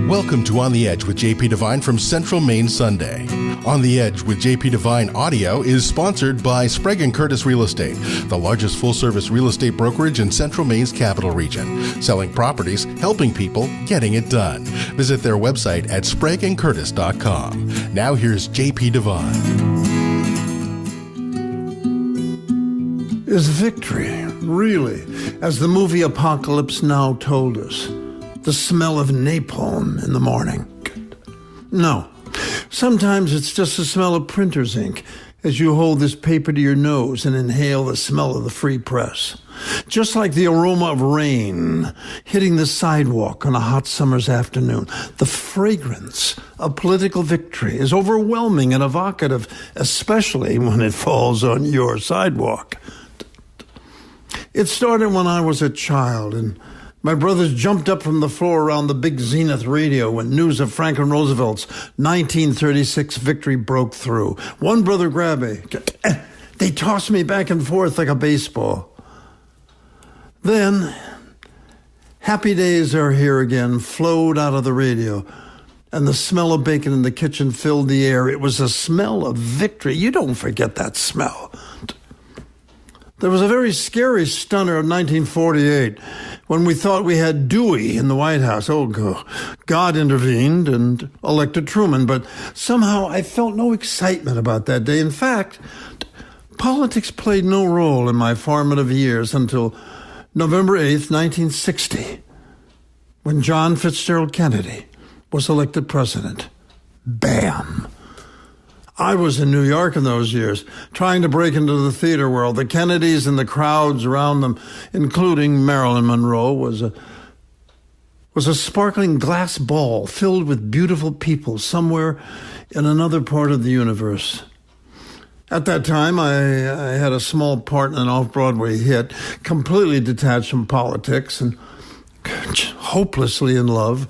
Welcome to On the Edge with JP Devine from Central Maine Sunday. On the Edge with JP Devine audio is sponsored by Sprague & Curtis Real Estate, the largest full-service real estate brokerage in Central Maine's capital region. Selling properties, helping people, getting it done. Visit their website at spragueandcurtis.com. Now here's JP Devine. Is victory, really, as the movie Apocalypse Now told us, the smell of napalm in the morning? No. Sometimes it's just the smell of printer's ink as you hold this paper to your nose and inhale the smell of the free press. Just like the aroma of rain hitting the sidewalk on a hot summer's afternoon, the fragrance of political victory is overwhelming and evocative, especially when it falls on your sidewalk. It started when I was a child, and my brothers jumped up from the floor around the big Zenith radio when news of Franklin Roosevelt's 1936 victory broke through. One brother grabbed me. They tossed me back and forth like a baseball. Then, Happy Days Are Here Again flowed out of the radio, and the smell of bacon in the kitchen filled the air. It was a smell of victory. You don't forget that smell. There was a very scary stunner of 1948 when we thought we had Dewey in the White House. Oh, God intervened and elected Truman, but somehow I felt no excitement about that day. In fact, politics played no role in my formative years until November 8th, 1960, when John Fitzgerald Kennedy was elected president. Bam! I was in New York in those years, trying to break into the theater world. The Kennedys and the crowds around them, including Marilyn Monroe, was a sparkling glass ball filled with beautiful people somewhere in another part of the universe. At that time, I had a small part in an off-Broadway hit, completely detached from politics and hopelessly in love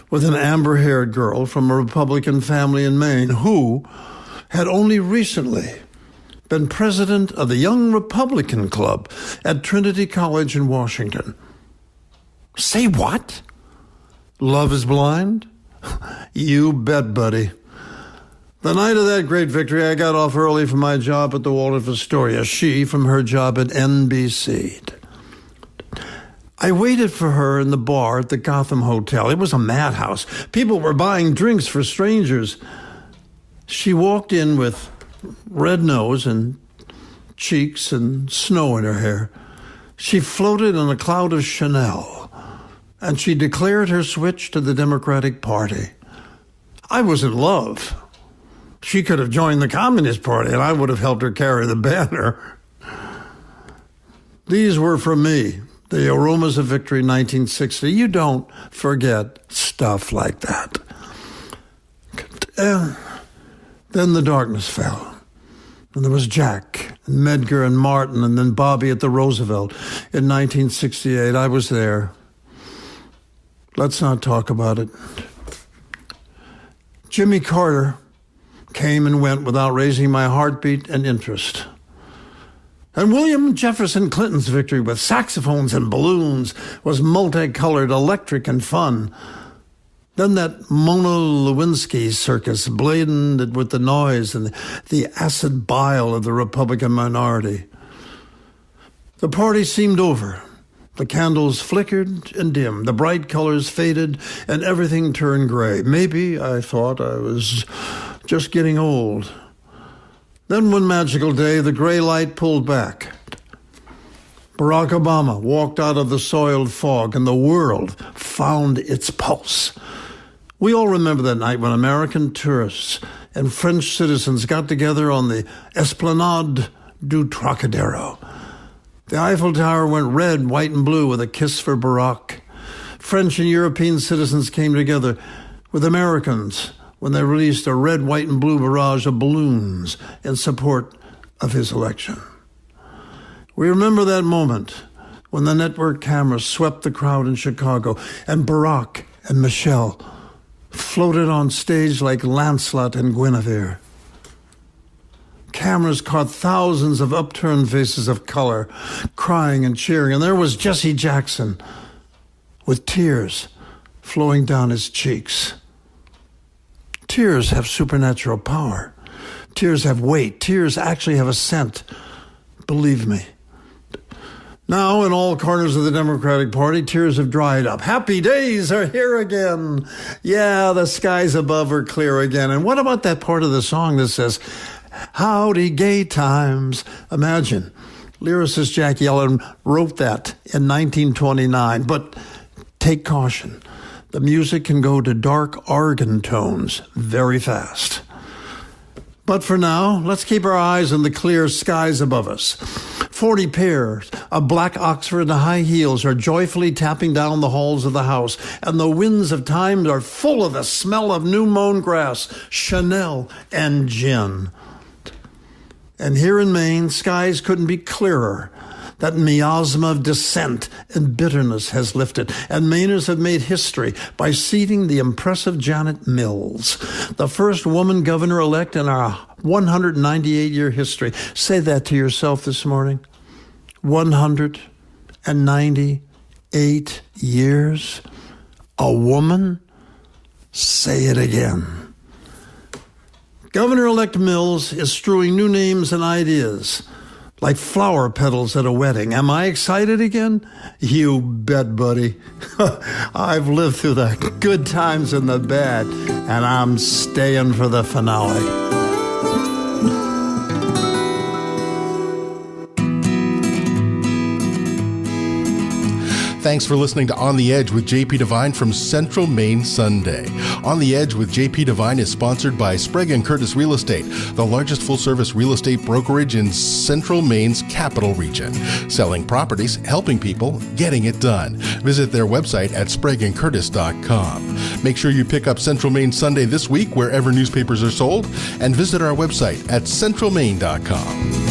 with an amber-haired girl from a Republican family in Maine who had only recently been president of the Young Republican Club at Trinity College in Washington. Say what? Love is blind? You bet, buddy. The night of that great victory, I got off early from my job at the Waldorf Astoria, she from her job at NBC. I waited for her in the bar at the Gotham Hotel. It was a madhouse. People were buying drinks for strangers. She walked in with red nose and cheeks and snow in her hair. She floated in a cloud of Chanel, and she declared her switch to the Democratic Party. I was in love. She could have joined the Communist Party, and I would have helped her carry the banner. These were for me, the aromas of victory 1960. You don't forget stuff like that. Then the darkness fell, and there was Jack, and Medgar, and Martin, and then Bobby at the Roosevelt in 1968. I was there. Let's not talk about it. Jimmy Carter came and went without raising my heartbeat and interest. And William Jefferson Clinton's victory with saxophones and balloons was multicolored, electric, and fun. Then that Mona Lewinsky circus blended with the noise and the acid bile of the Republican minority. The party seemed over. The candles flickered and dimmed. The bright colors faded and everything turned gray. Maybe I thought I was just getting old. Then one magical day, the gray light pulled back. Barack Obama walked out of the soiled fog and the world found its pulse. We all remember that night when American tourists and French citizens got together on the Esplanade du Trocadero. The Eiffel Tower went red, white, and blue with a kiss for Barack. French and European citizens came together with Americans when they released a red, white, and blue barrage of balloons in support of his election. We remember that moment when the network cameras swept the crowd in Chicago and Barack and Michelle floated on stage like Lancelot and Guinevere. Cameras caught thousands of upturned faces of color, crying and cheering, and there was Jesse Jackson with tears flowing down his cheeks. Tears have supernatural power. Tears have weight. Tears actually have a scent. Believe me. Now, in all corners of the Democratic Party, tears have dried up. Happy days are here again. Yeah, the skies above are clear again. And what about that part of the song that says, howdy gay times? Imagine, lyricist Jack Yellen wrote that in 1929. But take caution. The music can go to dark organ tones very fast. But for now, let's keep our eyes on the clear skies above us. 40 pairs of black Oxford and high heels are joyfully tapping down the halls of the house, and the winds of time are full of the smell of new mown grass, Chanel, and gin. And here in Maine, skies couldn't be clearer. That miasma of dissent and bitterness has lifted, and Mainers have made history by seating the impressive Janet Mills, the first woman governor-elect in our 198-year history. Say that to yourself this morning. 198 years? A woman? Say it again. Governor-elect Mills is strewing new names and ideas like flower petals at a wedding. Am I excited again? You bet, buddy. I've lived through the good times and the bad, and I'm staying for the finale. Thanks for listening to On the Edge with JP Devine from Central Maine Sunday. On the Edge with JP Devine is sponsored by Sprague & Curtis Real Estate, the largest full-service real estate brokerage in Central Maine's capital region. Selling properties, helping people, getting it done. Visit their website at spragueandcurtis.com. Make sure you pick up Central Maine Sunday this week wherever newspapers are sold, and visit our website at centralmaine.com.